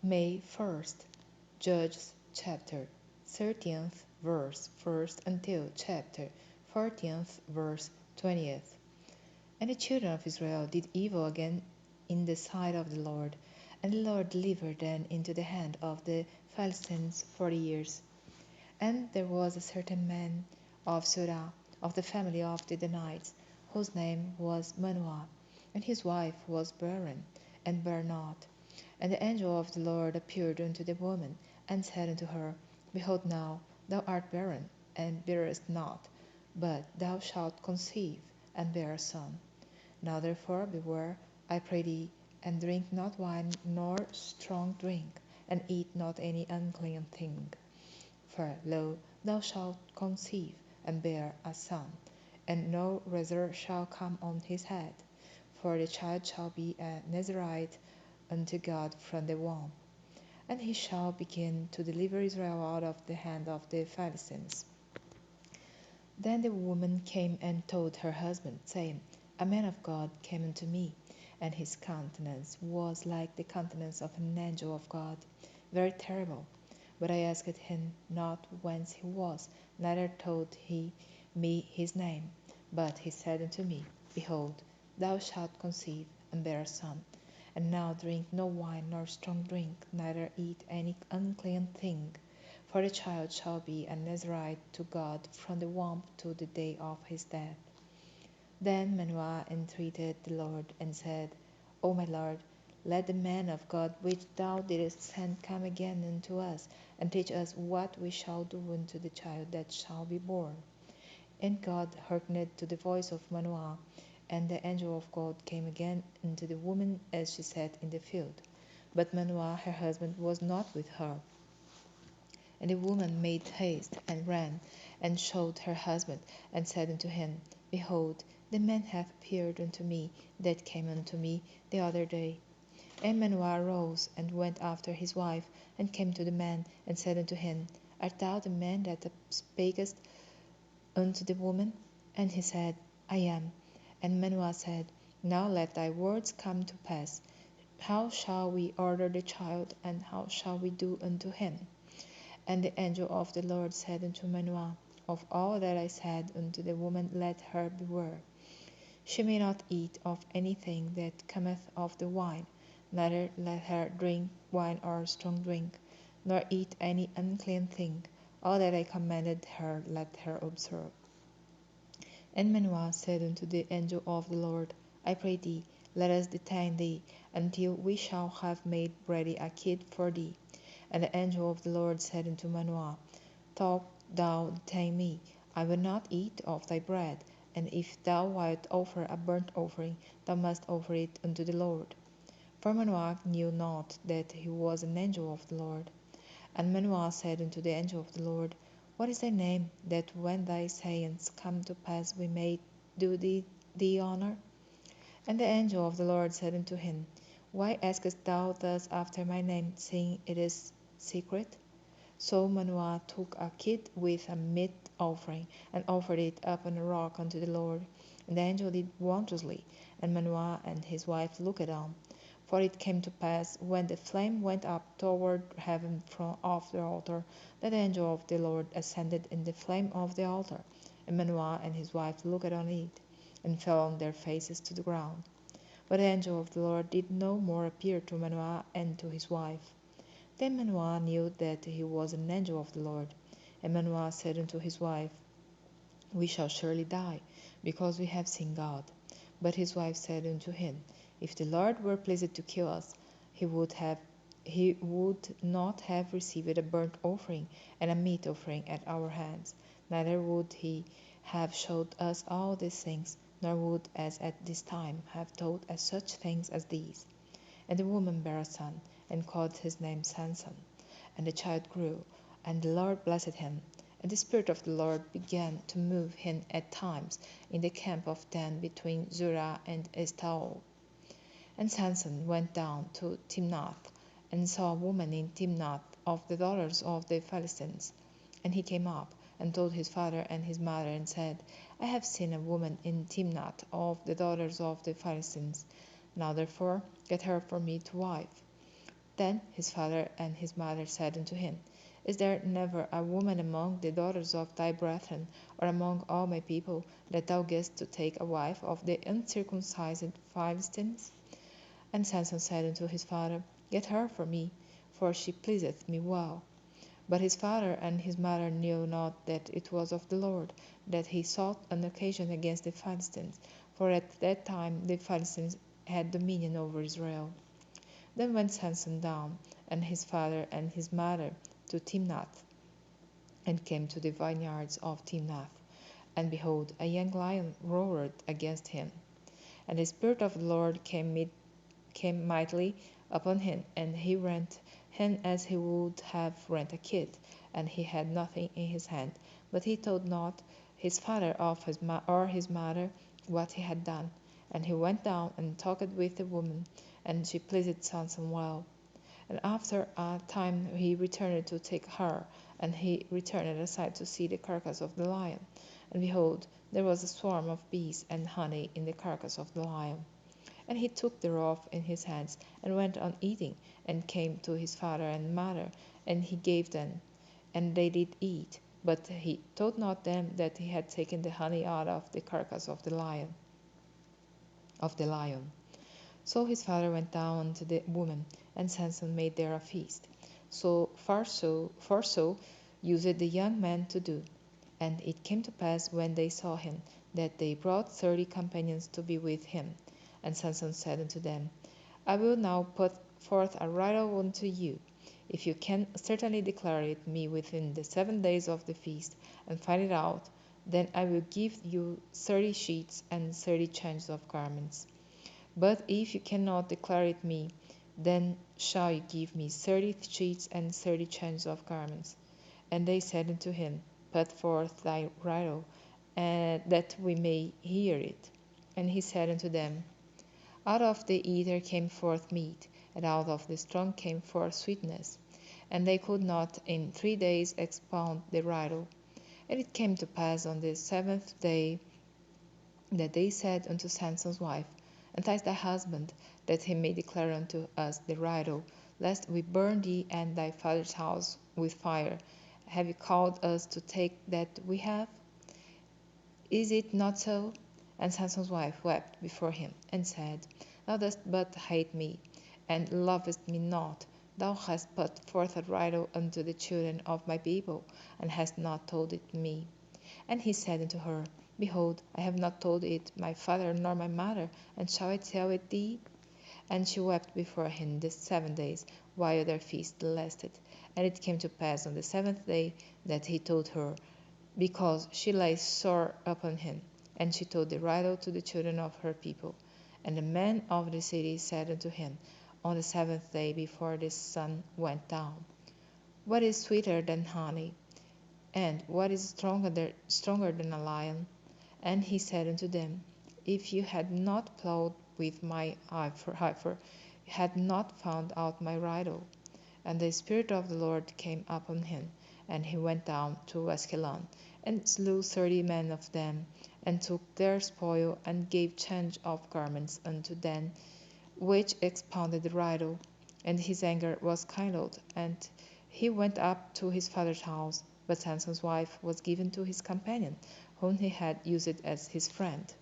May 1st, Judges chapter 13th verse 1st until chapter 14th verse 20th. And the children of Israel did evil again in the sight of the Lord, and the Lord delivered them into the hand of the Philistines 40 years. And there was a certain man of Judah, of the family of the Danites, whose name was Manoah, and his wife was barren, and bare not. And the angel of the Lord appeared unto the woman, and said unto her, Behold now, thou art barren, and bearest not, but thou shalt conceive, and bear a son. Now therefore beware, I pray thee, and drink not wine nor strong drink, and eat not any unclean thing. For, lo, thou shalt conceive, and bear a son, and no razor shall come on his head, for the child shall be a Nazarite unto God from the womb, and he shall begin to deliver Israel out of the hand of the Philistines. Then the woman came and told her husband, saying, A man of God came unto me, and his countenance was like the countenance of an angel of God, very terrible. But I asked him not whence he was, neither told he me his name. But he said unto me, Behold, thou shalt conceive, and bear a son. And now drink no wine nor strong drink, neither eat any unclean thing. For the child shall be a Nazarite to God from the womb to the day of his death. Then Manoah entreated the Lord, and said, O my Lord, let the man of God which thou didst send come again unto us, and teach us what we shall do unto the child that shall be born. And God hearkened to the voice of Manoah, and the angel of God came again unto the woman as she sat in the field. But Manoah her husband was not with her. And the woman made haste, and ran, and showed her husband, and said unto him, Behold, the man hath appeared unto me that came unto me the other day. And Manoah arose, and went after his wife, and came to the man, and said unto him, Art thou the man that spakest unto the woman? And he said, I am. And Manoah said, Now let thy words come to pass. How shall we order the child, and how shall we do unto him? And the angel of the Lord said unto Manoah, Of all that I said unto the woman let her beware. She may not eat of anything that cometh of the wine, neither let her drink wine or strong drink, nor eat any unclean thing. All that I commanded her let her observe. And Manoah said unto the angel of the Lord, I pray thee, let us detain thee, until we shall have made ready a kid for thee. And the angel of the Lord said unto Manoah, Though thou detain me, I will not eat of thy bread, and if thou wilt offer a burnt offering, thou must offer it unto the Lord. For Manoah knew not that he was an angel of the Lord. And Manoah said unto the angel of the Lord, What is thy name, that when thy sayings come to pass we may do thee honor? And the angel of the Lord said unto him, Why askest thou thus after my name, seeing it is secret? So Manoah took a kid with a meat offering, and offered it upon a rock unto the Lord. And the angel did wondrously, and Manoah and his wife looked on. For it came to pass, when the flame went up toward heaven from off the altar, that the angel of the Lord ascended in the flame of the altar. And Manoah and his wife looked on it, and fell on their faces to the ground. But the angel of the Lord did no more appear to Manoah and to his wife. Then Manoah knew that he was an angel of the Lord. And Manoah said unto his wife, We shall surely die, because we have seen God. But his wife said unto him, If the Lord were pleased to kill us, he would not have received a burnt offering and a meat offering at our hands, neither would he have showed us all these things, nor would, as at this time, have taught us such things as these. And the woman bare a son, and called his name Samson. And the child grew, and the Lord blessed him. And the Spirit of the Lord began to move him at times in the camp of Dan between Zorah and Eshtaol. And Samson went down to Timnath, and saw a woman in Timnath of the daughters of the Philistines. And he came up, and told his father and his mother, and said, I have seen a woman in Timnath of the daughters of the Philistines. Now therefore get her for me to wife. Then his father and his mother said unto him, Is there never a woman among the daughters of thy brethren, or among all my people, that thou gest to take a wife of the uncircumcised Philistines? And Samson said unto his father, Get her for me, for she pleaseth me well. But his father and his mother knew not that it was of the Lord, that he sought an occasion against the Philistines, for at that time the Philistines had dominion over Israel. Then went Samson down, and his father and his mother, to Timnath, and came to the vineyards of Timnath. And behold, a young lion roared against him. And the Spirit of the Lord came mightily upon him, and he rent him as he would have rent a kid, and he had nothing in his hand. But he told not his father or his mother what he had done. And he went down and talked with the woman, and she pleased Samson well. And after a time he returned to take her, and he returned aside to see the carcass of the lion. And behold, there was a swarm of bees and honey in the carcass of the lion. And he took thereof in his hands, and went on eating, and came to his father and mother, and he gave them, and they did eat. But he told not them that he had taken the honey out of the carcass of the lion. So his father went down unto the woman, and Samson made there a feast. For so used the young men to do. And it came to pass, when they saw him, that they brought 30 companions to be with him. And Samson said unto them, I will now put forth a riddle unto you. If you can certainly declare it me within the 7 days of the feast, and find it out, then I will give you 30 sheets and 30 changes of garments. But if you cannot declare it me, then shall you give me 30 sheets and 30 changes of garments. And they said unto him, Put forth thy riddle, that we may hear it. And he said unto them, Out of the eater came forth meat, and out of the strong came forth sweetness. And they could not in 3 days expound the riddle. And it came to pass on the 7th day that they said unto Samson's wife, Entice thy husband, that he may declare unto us the riddle, lest we burn thee and thy father's house with fire. Have you called us to take that we have? Is it not so? And Samson's wife wept before him, and said, Thou dost but hate me, and lovest me not. Thou hast put forth a riddle unto the children of my people, and hast not told it me. And he said unto her, Behold, I have not told it my father nor my mother, and shall I tell it thee? And she wept before him the 7 days, while their feast lasted. And it came to pass on the 7th day that he told her, because she lay sore upon him. And she told the riddle to the children of her people. And the men of the city said unto him on the 7th day before the sun went down, What is sweeter than honey? And what is stronger than a lion? And he said unto them, If you had not plowed with my heifer, you had not found out my riddle. And the Spirit of the Lord came upon him, and he went down to Askelon, and slew 30 men of them, and took their spoil, and gave change of garments unto them which expounded the riddle. And his anger was kindled, and he went up to his father's house. But Samson's wife was given to his companion, whom he had used as his friend.